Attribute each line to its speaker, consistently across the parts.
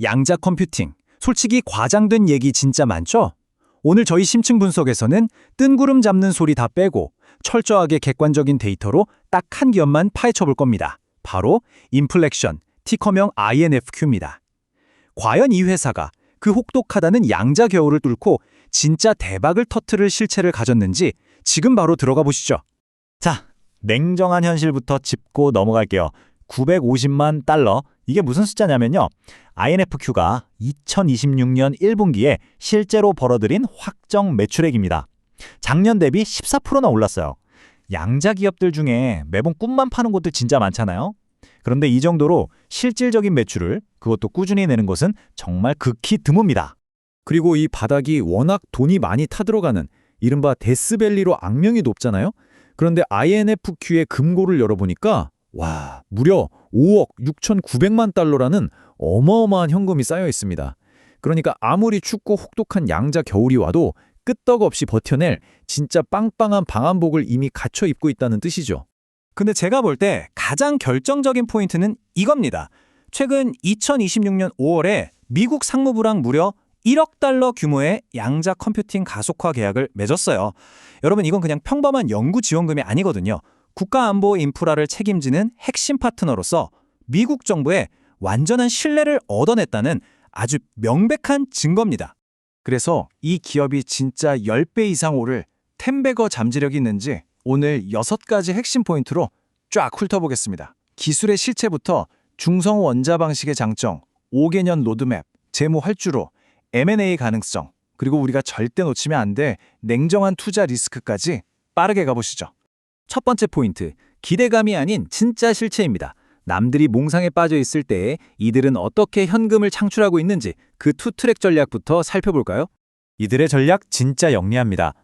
Speaker 1: 양자 컴퓨팅. 솔직히 과장된 얘기 진짜 많죠? 오늘 저희 심층 분석에서는 뜬구름 잡는 소리 다 빼고 철저하게 객관적인 데이터로 딱 한 기업만 파헤쳐 볼 겁니다. 바로 인플렉션, 티커명 INFQ입니다. 과연 이 회사가 그 혹독하다는 양자 겨울을 뚫고 진짜 대박을 터트릴 실체를 가졌는지 지금 바로 들어가 보시죠.
Speaker 2: 자, 냉정한 현실부터 짚고 넘어갈게요. 950만 달러. 이게 무슨 숫자냐면요. INFQ가 2026년 1분기에 실제로 벌어들인 확정 매출액입니다. 작년 대비 14%나 올랐어요. 양자 기업들 중에 매번 꿈만 파는 곳들 진짜 많잖아요. 그런데 이 정도로 실질적인 매출을 그것도 꾸준히 내는 곳은 정말 극히 드뭅니다.
Speaker 3: 그리고 이 바닥이 워낙 돈이 많이 타들어가는 이른바 데스밸리로 악명이 높잖아요. 그런데 INFQ의 금고를 열어보니까 와, 무려 5억 6,900만 달러라는 어마어마한 현금이 쌓여 있습니다. 그러니까 아무리 춥고 혹독한 양자 겨울이 와도 끄떡없이 버텨낼 진짜 빵빵한 방한복을 이미 갖춰 입고 있다는 뜻이죠.
Speaker 1: 근데 제가 볼 때 가장 결정적인 포인트는 이겁니다. 최근 2026년 5월에 미국 상무부랑 무려 1억 달러 규모의 양자 컴퓨팅 가속화 계약을 맺었어요. 여러분, 이건 그냥 평범한 연구 지원금이 아니거든요. 국가안보 인프라를 책임지는 핵심 파트너로서 미국 정부의 완전한 신뢰를 얻어냈다는 아주 명백한 증거입니다. 그래서 이 기업이 진짜 10배 이상 오를 텐베거 잠재력이 있는지 오늘 6가지 핵심 포인트로 쫙 훑어보겠습니다. 기술의 실체부터 중성 원자 방식의 장점, 5개년 로드맵, 재무 활주로, M&A 가능성, 그리고 우리가 절대 놓치면 안 돼 냉정한 투자 리스크까지 빠르게 가보시죠. 첫 번째 포인트, 기대감이 아닌 진짜 실체입니다. 남들이 몽상에 빠져 있을 때 이들은 어떻게 현금을 창출하고 있는지 그 투트랙 전략부터 살펴볼까요?
Speaker 2: 이들의 전략 진짜 영리합니다.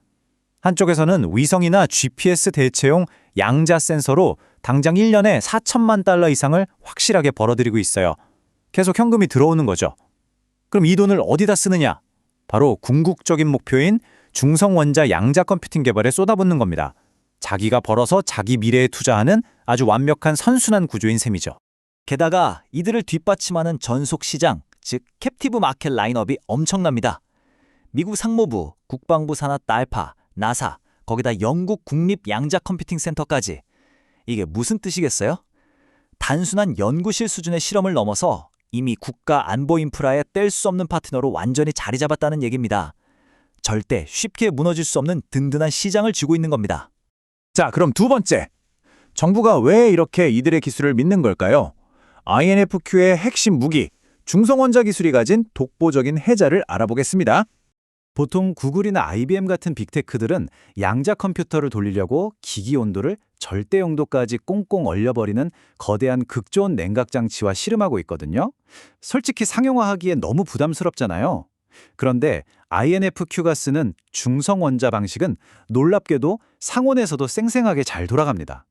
Speaker 2: 한쪽에서는 위성이나 GPS 대체용 양자 센서로 당장 1년에 4천만 달러 이상을 확실하게 벌어들이고 있어요. 계속 현금이 들어오는 거죠. 그럼 이 돈을 어디다 쓰느냐? 바로 궁극적인 목표인 중성원자 양자 컴퓨팅 개발에 쏟아붓는 겁니다. 자기가 벌어서 자기 미래에 투자하는 아주 완벽한 선순환 구조인 셈이죠. 게다가 이들을 뒷받침하는 전속 시장, 즉 캡티브 마켓 라인업이 엄청납니다. 미국 상무부, 국방부 산하 달파, 나사, 거기다 영국 국립 양자 컴퓨팅 센터까지. 이게 무슨 뜻이겠어요? 단순한 연구실 수준의 실험을 넘어서 이미 국가 안보 인프라에 뗄 수 없는 파트너로 완전히 자리 잡았다는 얘기입니다. 절대 쉽게 무너질 수 없는 든든한 시장을 쥐고 있는 겁니다.
Speaker 1: 자, 그럼 두 번째. 정부가 왜 이렇게 이들의 기술을 믿는 걸까요? INFQ의 핵심 무기, 중성원자 기술이 가진 독보적인 혜자를 알아보겠습니다. 보통 구글이나 IBM 같은 빅테크들은 양자 컴퓨터를 돌리려고 기기 온도를 절대 영도까지 꽁꽁 얼려버리는 거대한 극저온 냉각 장치와 씨름하고 있거든요. 솔직히 상용화하기에 너무 부담스럽잖아요. 그런데 INFQ가 쓰는 중성원자 방식은 놀랍게도 상온에서도 쌩쌩하게 잘 돌아갑니다.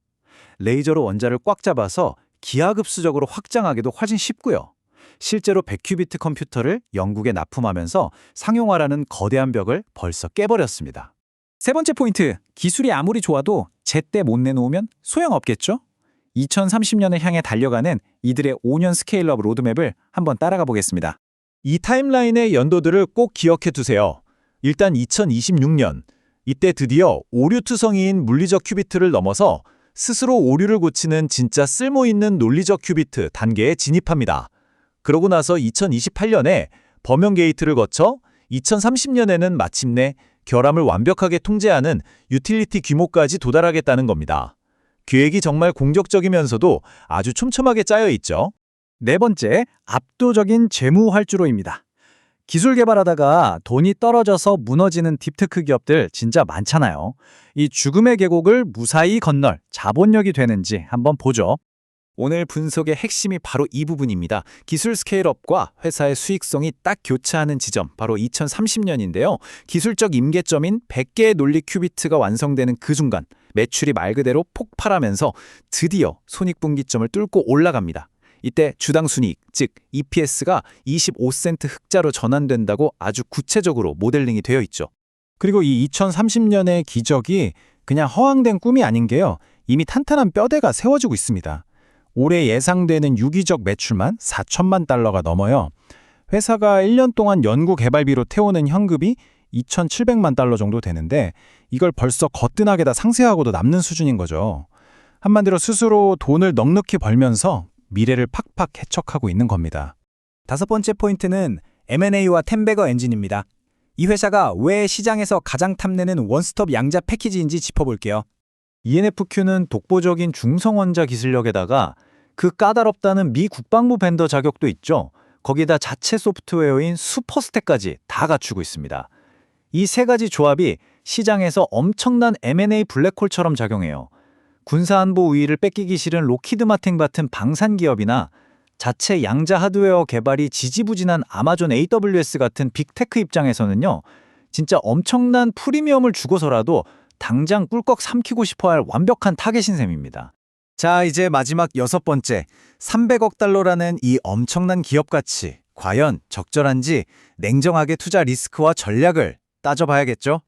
Speaker 1: 레이저로 원자를 꽉 잡아서 기하급수적으로 확장하기도 훨씬 쉽고요. 실제로 100큐비트 컴퓨터를 영국에 납품하면서 상용화라는 거대한 벽을 벌써 깨버렸습니다. 세 번째 포인트, 기술이 아무리 좋아도 제때 못 내놓으면 소용없겠죠? 2030년을 향해 달려가는 이들의 5년 스케일업 로드맵을 한번 따라가 보겠습니다. 이 타임라인의 연도들을 꼭 기억해 두세요. 일단 2026년, 이때 드디어 오류투성이인 물리적 큐비트를 넘어서 스스로 오류를 고치는 진짜 쓸모있는 논리적 큐비트 단계에 진입합니다. 그러고 나서 2028년에 범용 게이트를 거쳐 2030년에는 마침내 결함을 완벽하게 통제하는 유틸리티 규모까지 도달하겠다는 겁니다. 계획이 정말 공격적이면서도 아주 촘촘하게 짜여 있죠. 네 번째, 압도적인 재무 활주로입니다. 기술 개발하다가 돈이 떨어져서 무너지는 딥테크 기업들 진짜 많잖아요. 이 죽음의 계곡을 무사히 건널 자본력이 되는지 한번 보죠. 오늘 분석의 핵심이 바로 이 부분입니다. 기술 스케일업과 회사의 수익성이 딱 교차하는 지점, 바로 2030년인데요. 기술적 임계점인 100개의 논리 큐비트가 완성되는 그 순간 매출이 말 그대로 폭발하면서 드디어 손익분기점을 뚫고 올라갑니다. 이때 주당 순이익, 즉 EPS가 25센트 흑자로 전환된다고 아주 구체적으로 모델링이 되어 있죠. 그리고 이 2030년의 기적이 그냥 허황된 꿈이 아닌 게요. 이미 탄탄한 뼈대가 세워지고 있습니다. 올해 예상되는 유기적 매출만 4천만 달러가 넘어요.
Speaker 4: 회사가 1년 동안 연구 개발비로 태우는 현금이 2,700만 달러 정도 되는데 이걸 벌써 거뜬하게 다 상쇄하고도 남는 수준인 거죠. 한마디로 스스로 돈을 넉넉히 벌면서 미래를 팍팍 해척하고 있는 겁니다.
Speaker 1: 5번째 포인트는 M&A와 텐베거 엔진입니다. 이 회사가 왜 시장에서 가장 탐내는 원스톱 양자 패키지인지 짚어볼게요.
Speaker 2: ENFQ는 독보적인 중성원자 기술력에다가 그 까다롭다는 미 국방부 벤더 자격도 있죠. 거기다 자체 소프트웨어인 슈퍼스택까지 다 갖추고 있습니다. 이 세 가지 조합이 시장에서 엄청난 M&A 블랙홀처럼 작용해요. 군사안보 우위를 뺏기기 싫은 로키드 마틴 같은 방산 기업이나 자체 양자 하드웨어 개발이 지지부진한 아마존 AWS 같은 빅테크 입장에서는요, 진짜 엄청난 프리미엄을 주고서라도 당장 꿀꺽 삼키고 싶어할 완벽한 타겟인 셈입니다.
Speaker 1: 자, 이제 마지막 6번째, 300억 달러라는 이 엄청난 기업 가치, 과연 적절한지 냉정하게 투자 리스크와 전략을 따져봐야겠죠?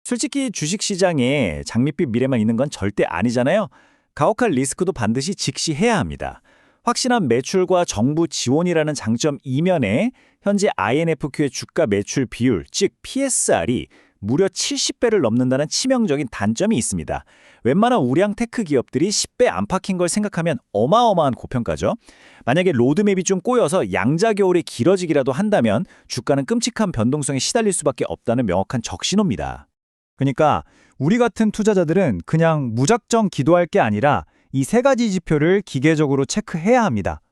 Speaker 1: 솔직히 주식시장에 장밋빛 미래만 있는 건 절대 아니잖아요. 가혹한 리스크도 반드시 직시해야 합니다. 확실한 매출과 정부 지원이라는 장점 이면에 현재 INFQ의 주가 매출 비율, 즉 PSR이 무려 70배를 넘는다는 치명적인 단점이 있습니다. 웬만한 우량 테크 기업들이 10배 안팎인 걸 생각하면 어마어마한 고평가죠. 만약에 로드맵이 좀 꼬여서 양자 겨울이 길어지기라도 한다면 주가는 끔찍한 변동성에 시달릴 수밖에 없다는 명확한 적신호입니다. 그러니까 우리 같은 투자자들은 그냥 무작정 기도할 게 아니라 이 세 가지 지표를 기계적으로 체크해야 합니다.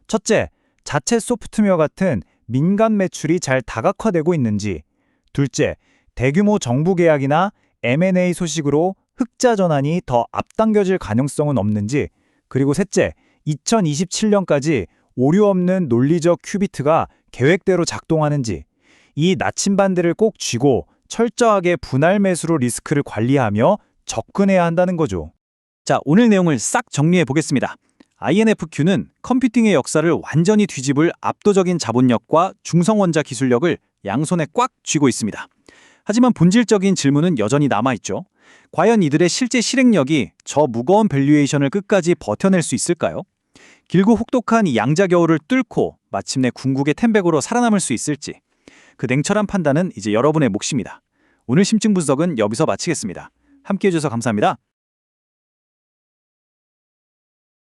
Speaker 1: 첫째, 자체 소프트웨어 같은 민간 매출이 잘 다각화되고 있는지. 둘째, 대규모 정부 계약이나 M&A 소식으로 흑자 전환이 더 앞당겨질 가능성은 없는지. 그리고 셋째, 2027년까지 오류 없는 논리적 큐비트가 계획대로 작동하는지. 이 나침반들을 꼭 쥐고 철저하게 분할 매수로 리스크를 관리하며 접근해야 한다는 거죠. 자, 오늘 내용을 싹 정리해 보겠습니다. INFQ는 컴퓨팅의 역사를 완전히 뒤집을 압도적인 자본력과 중성원자 기술력을 양손에 꽉 쥐고 있습니다. 하지만 본질적인 질문은 여전히 남아있죠. 과연 이들의 실제 실행력이 저 무거운 밸류에이션을 끝까지 버텨낼 수 있을까요? 길고 혹독한 이 양자 겨울을 뚫고 마침내 궁극의 텐백으로 살아남을 수 있을지. 그 냉철한 판단은 이제 여러분의 몫입니다. 오늘 심층 분석은 여기서 마치겠습니다. 함께해 주셔서 감사합니다.